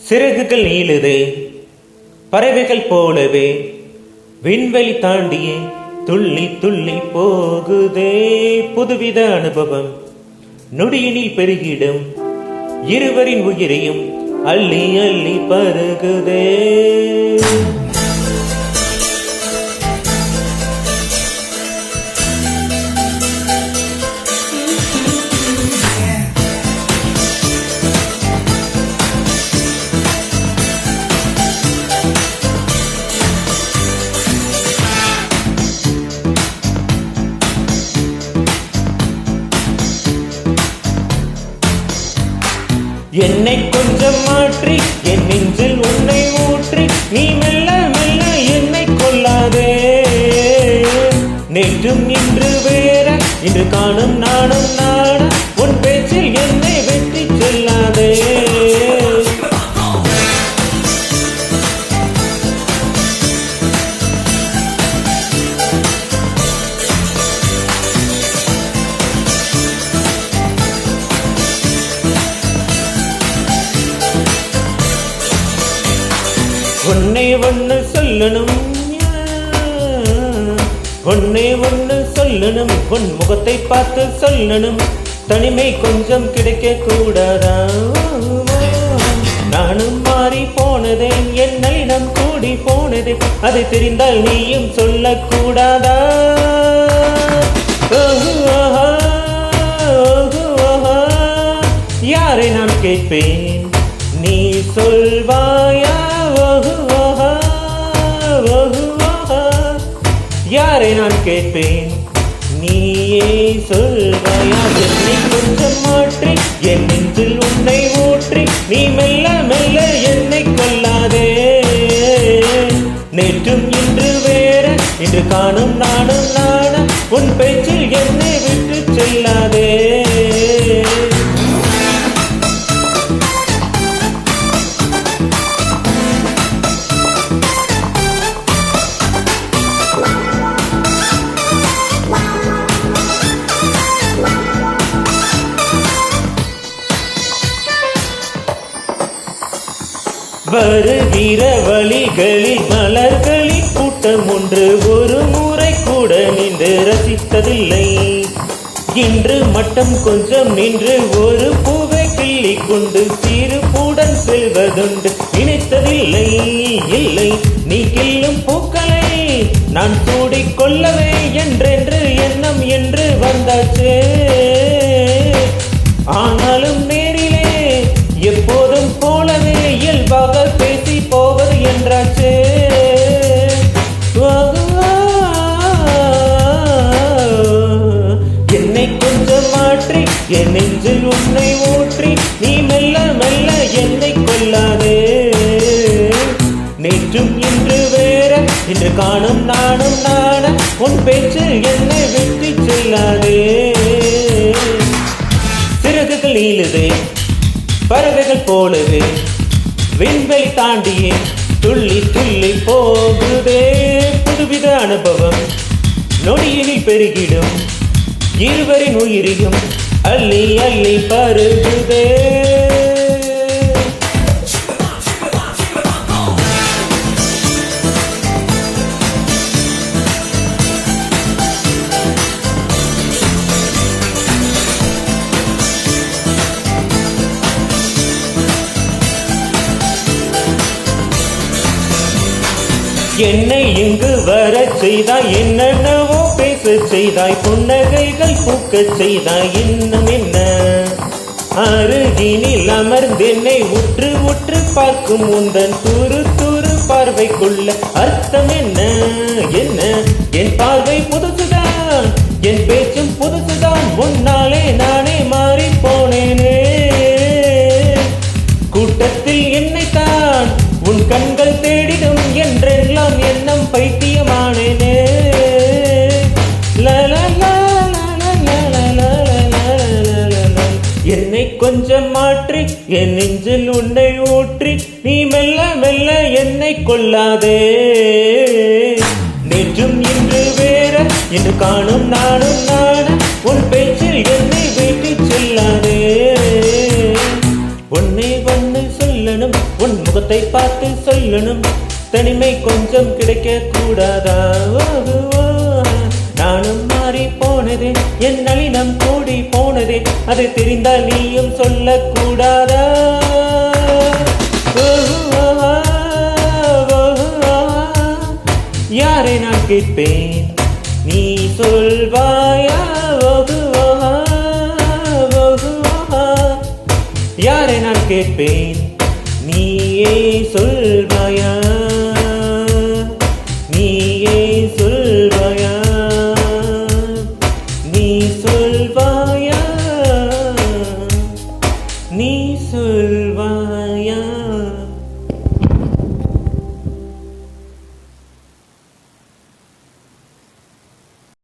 சிறகுகள் நீளுதே பறவைகள் போலவே விண்வெளி தாண்டியே துள்ளி துள்ளி போகுதே புதுவித அனுபவம் நொடியினில் பெருகிடும் இருவரின் உயிரையும் அள்ளி அள்ளி பருகுதே. என்னை கொஞ்சம் மாற்றி என் நெஞ்சில் உன்னை ஊற்றி நீ மெல்ல மெல்ல என்னை கொள்ளாதே. நேற்றும் இன்று வேற இன்று காணும் நானும் நாட உன் பேச்சில் என்னை வெற்றி செல்லாதே. ஒன்னே ஒன்னு சொல்லணும் ஒன்னே ஒன்னு சொல்லணும் உன் முகத்தை பார்த்து சொல்லணும் தனிமை கொஞ்சம் கிடைக்க கூடாதா. நானும் மாறி போனதே என் நளினம் கூடி போனதே அதை தெரிந்தால் நீயும் சொல்லக்கூடாதா. யாரை நான் கேட்பேன் நீ சொல்வாயா. யாரை நான் கேட்பேன் நீயே சொல்வாயா. என்னை கொஞ்சம் மாற்றி என் நெஞ்சில் உன்னை ஊற்றி நீ மெல்ல மெல்ல என்னை கொள்ளாதே. நேற்றும் இன்று வேற இன்று காணும் நானும் நாட உன் பேச்சில் என்னை விட்டு செல்லாதே. வருகிற வழிகளில் மலர்களின் கூட்டம் ஒன்று ஒரு முறை கூட நின்று ரசித்ததில்லை. இன்று மட்டும் கொஞ்சம் நின்று ஒரு பூவை கிள்ளி கொண்டு சிறுபுடன் செல்வதுண்டு நினைத்ததில்லை. இல்லை நீ கிள்ளும் பூக்களை நான் சூடிக்கொள்ளவே என்றென்று எண்ணம் என்று வந்தாச்சே. ஆனாலும் நேரிலே எப்போதும் போலவே இயல்பாக பேசி போவது என்றாச்சே. என்னை கொஞ்சம் மாற்றி என் நெஞ்சில் உன்னை ஊற்றி நீ மெல்ல மெல்ல என்னை கொள்ளாதே. நேற்றும் இன்று வேற இன்று காணும் நானும் நாட உன் பேச்சு என்னை வெற்றி செல்லாதே. சிறகுகள் நீளுதே பறவைகள் போலவே விண்வெளி தாண்டியே துள்ளி துள்ளி போகுதே புதுவித அனுபவம் நொடியினில் பெருகிடும் இருவரின் உயிரையும் அள்ளி அள்ளி பருகுதே. என்னை இங்கு வர செய்தாய் என்னென்னவோ பேச செய்தாய் புன்னகைகள் பூக்க செய்தாய் இன்னும் என்ன. அருகினில் அமர்ந்தென்னை உற்று உற்று பார்க்கும் உந்தன் துரு துரு பார்வைக்குள்ள அர்த்தம் என்ன என்ன. என் பார்வை புதுசுதான் என் பேச்சும் புதுசுதான் முன்னாலே நானே மாறி போனேனே. கூட்டத்தில் என்னைத்தான் உன் கண்கள் தேடிடும் என்றெல்லாம் எண்ணம் பைத்தியமானேனே. என்னை கொஞ்சம் மாற்றி என் நெஞ்சில் உன்னை ஊற்றி நீ மெல்ல மெல்ல என்னை கொள்ளாதே. நேற்றும் இன்று வேற இன்று காணும் நானும் நாட உன் பேச்சில் என்னை வீட்டில் செல்லாதே. ஒன்னே ஒன்னு சொல்லணும் உன் முகத்தை பார்த்து சொல்லணும், தனிமை கொஞ்சம் கிடைக்க கூடாதா? நானும் மாறி போனதே, என் நளினம் கூடி போனதே, அது தெரிந்தால் நீயும் சொல்லக்கூடாதா? யாரை நான் கேட்பேன், நீ சொல்வாயா? யாரை நான் கேட்பேன்,